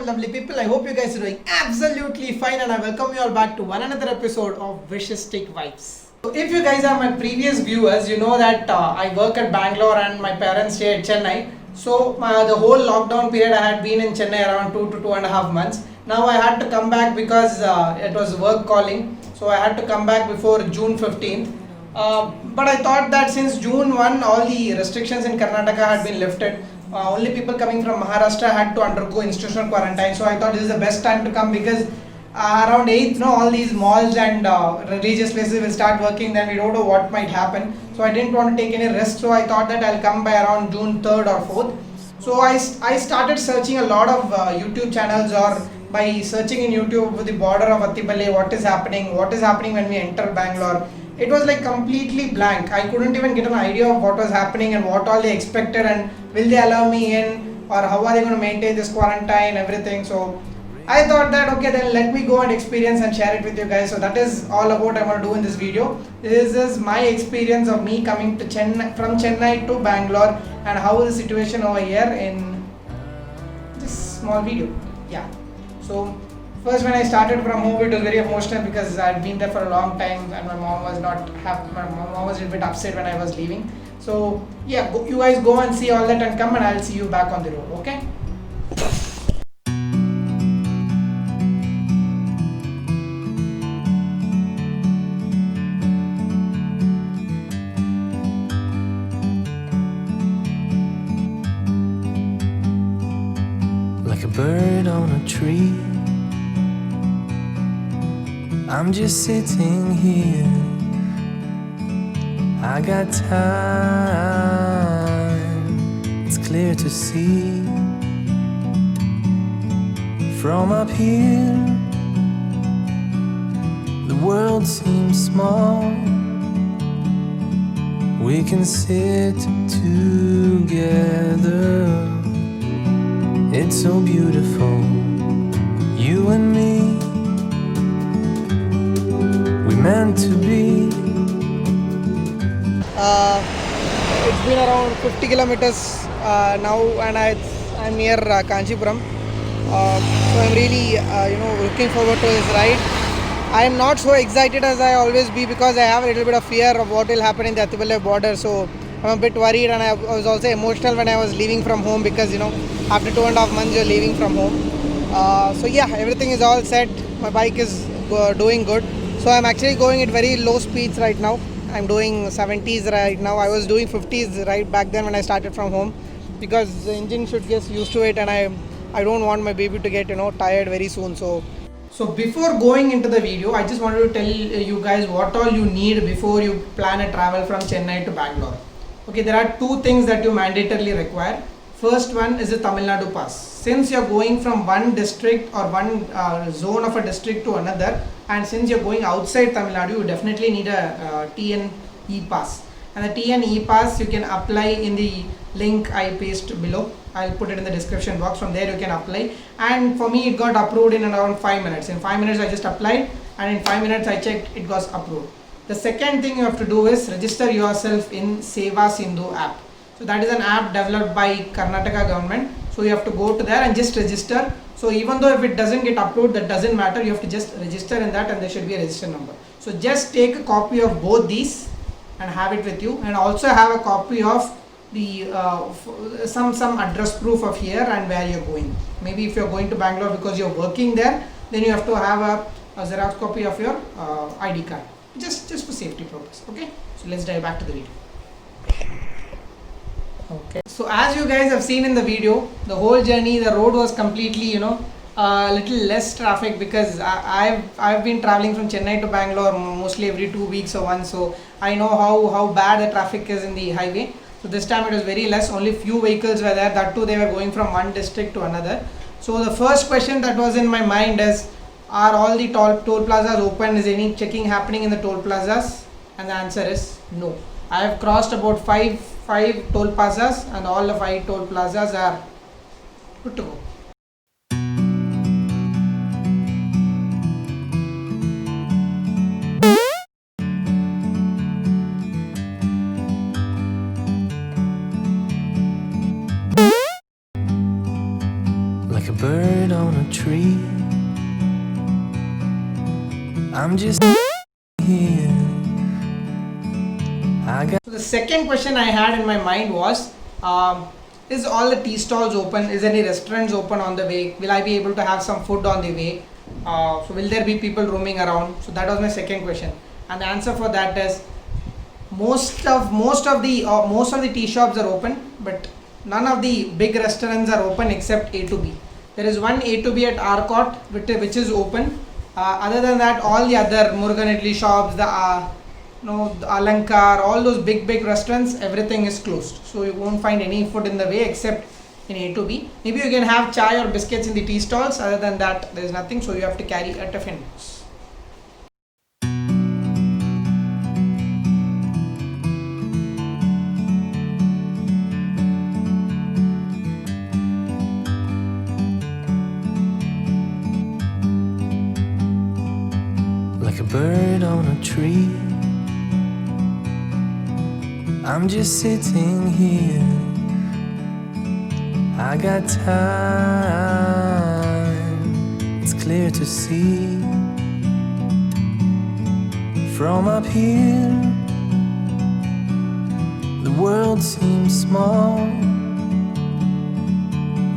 welcome lovely people. I hope you guys are doing absolutely fine and I welcome you all back to one another episode of Vicious Stick Vibes. So if you guys are my previous viewers, you know that I work at Bangalore and my parents stay at Chennai. So the whole lockdown period I had been in Chennai around 2 to 2.5 months. Now I had to come back because it was work calling. So I had to come back before June 15th. But I thought that since June 1 all the restrictions in Karnataka had been lifted. Only people coming from Maharashtra had to undergo institutional quarantine. So I thought this is the best time to come because around 8th, no, all these malls and religious places will start working. Then we don't know what might happen. So I didn't want to take any risk. So I thought that I'll come by around June 3rd or 4th. So I started searching a lot of YouTube channels, or by searching in YouTube with the border of Attibale, what is happening when we enter Bangalore. It was like completely blank. I couldn't even get an idea of what was happening and what all they expected and will they allow me in or how are they going to maintain this quarantine, everything. So I thought that okay, then let me go and experience and share it with you guys. So that is all about I want to do in this video. This is my experience of me coming to from Chennai to Bangalore and how is the situation over here in this small video. Yeah. So first, when I started from home, it was very emotional because I had been there for a long time, and my mom was not happy. My mom was a little bit upset when I was leaving. So yeah, you guys go and see all that and come, and I'll see you back on the road. Okay? Like a bird on a tree, I'm just sitting here. I got time, it's clear to see. From up here, the world seems small. We can sit together. It's so beautiful, you and me. Meant to be. It's been around 50 kilometers now, and I'm near Kanchipuram. So I'm really, looking forward to this ride. I am not so excited as I always be because I have a little bit of fear of what will happen in the Attibale border. So I'm a bit worried, and I was also emotional when I was leaving from home because after 2.5 months you're leaving from home. So yeah, everything is all set. My bike is doing good. So I'm actually going at very low speeds right now. I'm doing 70s right now. I was doing 50s right back then when I started from home because the engine should get used to it, and I don't want my baby to get tired very soon. So before going into the video, I just wanted to tell you guys what all you need before you plan a travel from Chennai to Bangalore. Okay, there are two things that you mandatorily require. First one is the Tamil Nadu pass. Since you're going from one district or one zone of a district to another, and since you're going outside Tamil Nadu, you definitely need a TN e-pass. And the TN e-pass you can apply in the link I paste below. I'll put it in the description box. From there you can apply. And for me, it got approved in around 5 minutes. In 5 minutes, I just applied, and in 5 minutes, I checked it got approved. The second thing you have to do is register yourself in Seva Sindhu app. So that is an app developed by Karnataka government. So you have to go to there and just register. So even though if it doesn't get approved, that doesn't matter. You have to just register in that, and there should be a register number. So just take a copy of both these and have it with you, and also have a copy of the some address proof of here and where you're going. Maybe if you're going to Bangalore because you're working there, then you have to have a Xerox copy of your ID card. Just for safety purpose. Okay. So let's dive back to the video. Okay, so as you guys have seen in the video, the whole journey, the road was completely, a little less traffic because I've been traveling from Chennai to Bangalore mostly every 2 weeks or once, so I know how bad the traffic is in the highway. So this time it was very less, only few vehicles were there, that too they were going from one district to another. So the first question that was in my mind is, are all the toll plazas open? Is any checking happening in the toll plazas? And the answer is no. I have crossed about five toll plazas, and all the 5 toll plazas are good to go. like a bird on a tree. I'm just here. I got So the second question I had in my mind was, is all the tea stalls open? Is any restaurants open on the way? Will I be able to have some food on the way? So will there be people roaming around? So that was my second question, and the answer for that is most of the tea shops are open, but none of the big restaurants are open except A to B. There is one A to B at Arcot which is open. Other than that, all the other Murugan Idli shops, the Alankar, all those big restaurants, everything is closed. So you won't find any food in the way except in A to B. Maybe you can have chai or biscuits in the tea stalls. Other than that, there is nothing. So you have to carry a tiffin box. like a bird on a tree. I'm just sitting here. I got time. It's clear to see from up here. The world seems small.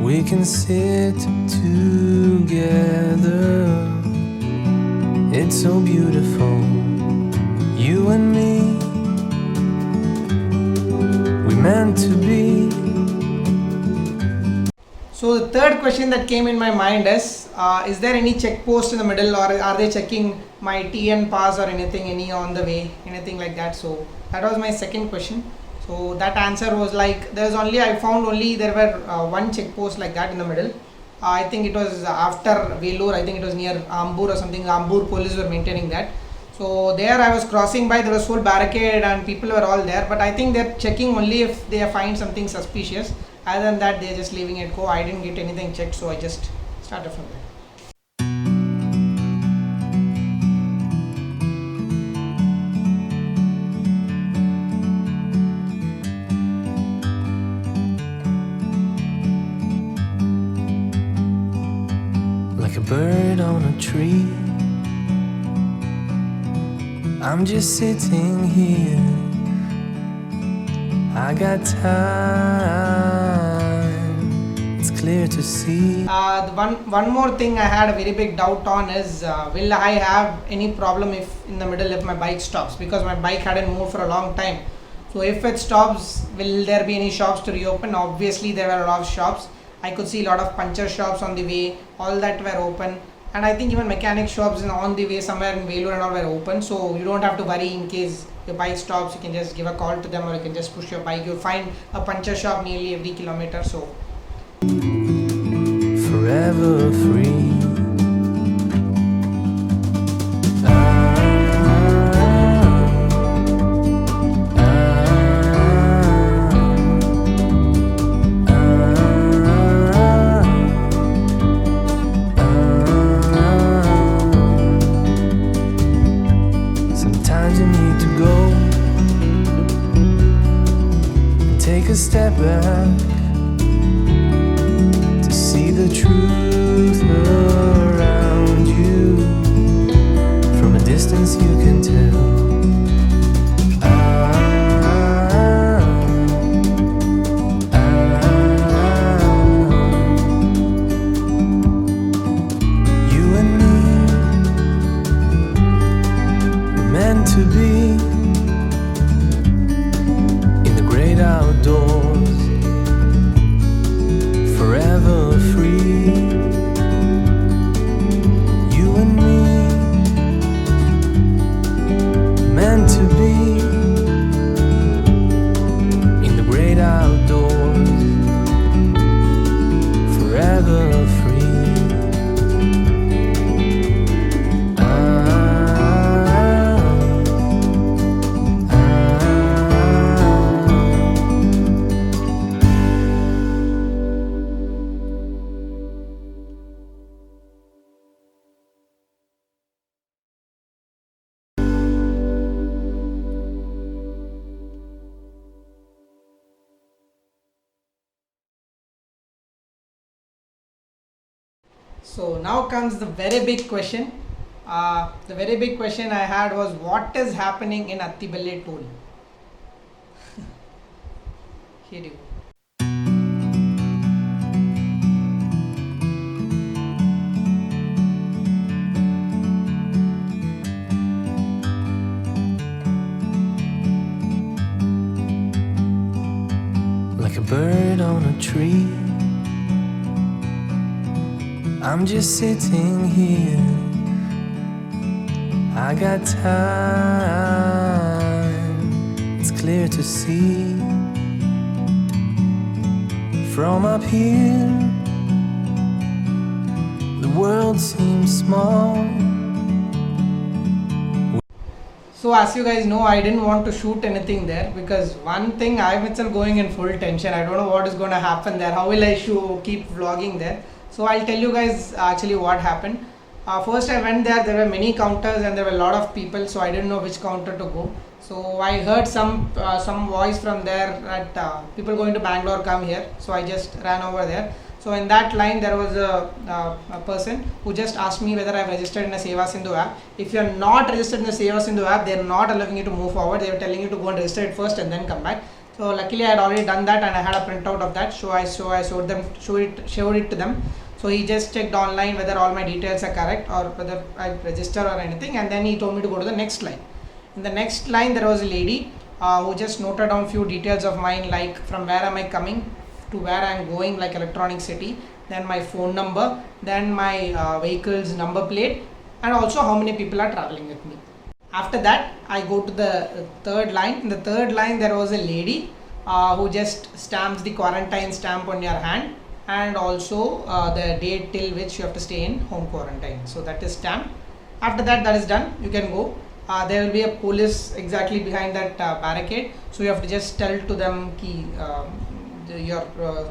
We can sit together. It's so beautiful, you and me. We meant to be. So the third question that came in my mind is there any check post in the middle, or are they checking my TN pass or anything, any on the way, anything like that? So that was my second question. So that answer was like, I found only there were one check post like that in the middle. I think it was after Vellore. I think it was near Ambur or something. Ambur police were maintaining that. So there I was crossing by, there was full barricade and people were all there. But I think they're checking only if they find something suspicious. Other than that, they're just leaving it go. I didn't get anything checked, so I just started from there. Like a bird on a tree. I'm just sitting here. I got time. It's clear to see. One more thing I had a very big doubt on is will I have any problem if in the middle if my bike stops, because my bike hadn't moved for a long time. So if it stops, will there be any shops to reopen? Obviously there were a lot of shops. I could see a lot of puncture shops on the way, all that were open, and I think even mechanic shops on the way somewhere in Vellore and all were open. So you don't have to worry in case your bike stops. You can just give a call to them, or you can just push your bike. You'll find a puncture shop nearly every kilometer. So Forever free. Sometimes you need to go and take a step back to see the truth of So now comes the very big question. The very big question I had was, what is happening in Attibale toll? Here you go. Like a bird on a tree, I'm just sitting here. I got time, it's clear to see. From up here, the world seems small. So as you guys know, I didn't want to shoot anything there because one thing, I'm itself going in full tension. I don't know what is going to happen there. How will I keep vlogging there? So I'll tell you guys actually what happened. First I went there. There were many counters and there were a lot of people. So I didn't know which counter to go. So I heard some voice from there that people going to Bangalore come here. So I just ran over there. So in that line there was a person who just asked me whether I've registered in a Seva Sindhu app. If you are not registered in the Seva Sindhu app, they are not allowing you to move forward. They were telling you to go and register it first and then come back. So luckily I had already done that and I had a printout of that. So I showed it to them. So he just checked online whether all my details are correct or whether I register or anything, and then he told me to go to the next line. In the next line there was a lady who just noted down few details of mine, like from where am I coming to where I am going, like Electronic City, then my phone number, then my vehicle's number plate, and also how many people are traveling with me. After that I go to the third line. In the third line there was a lady who just stamps the quarantine stamp on your hand, and also the date till which you have to stay in home quarantine. So that is stamped. After that is done, you can go. There will be a police exactly behind that barricade, so you have to just tell to them ki, your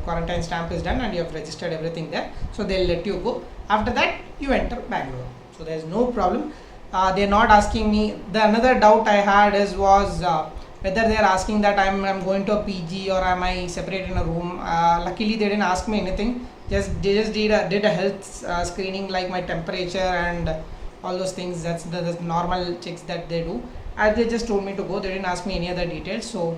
quarantine stamp is done and you have registered everything there, so they'll let you go. After that you enter Bangalore, so there is no problem. They're not asking me. The another doubt I had was whether they are asking that I'm going to a PG or am I separate in a room. Luckily they didn't ask me anything. They just did a health screening, like my temperature and all those things. That's the normal checks that they do, and they just told me to go. They didn't ask me any other details. So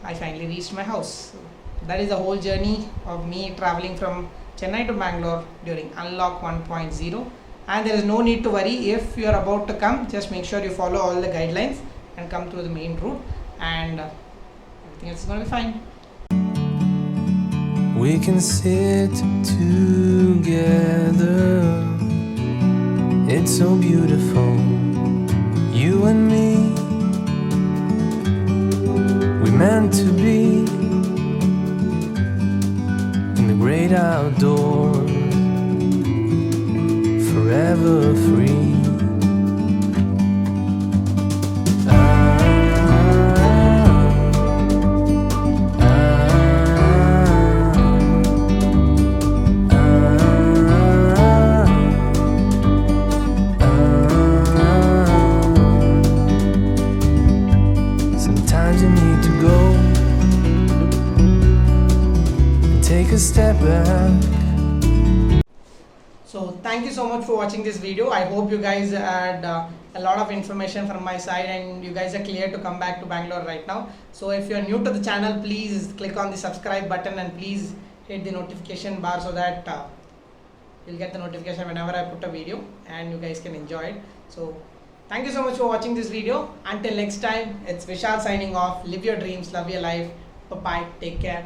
I finally reached my house. So that is the whole journey of me traveling from Chennai to Bangalore during Unlock 1.0. And there is no need to worry. If you are about to come, just make sure you follow all the guidelines and come through the main route, and everything else is going to be fine. We can sit together, it's so beautiful, you and me. We meant to be in the great outdoors, forever free. Sometimes you need to go and take a step back. So thank you so much for watching this video. I hope you guys had a lot of information from my side and you guys are clear to come back to Bangalore right now. So if you are new to the channel, please click on the subscribe button and please hit the notification bar so that you'll get the notification whenever I put a video and you guys can enjoy it. So thank you so much for watching this video. Until next time, it's Vishal signing off. Live your dreams, love your life. Bye bye, take care.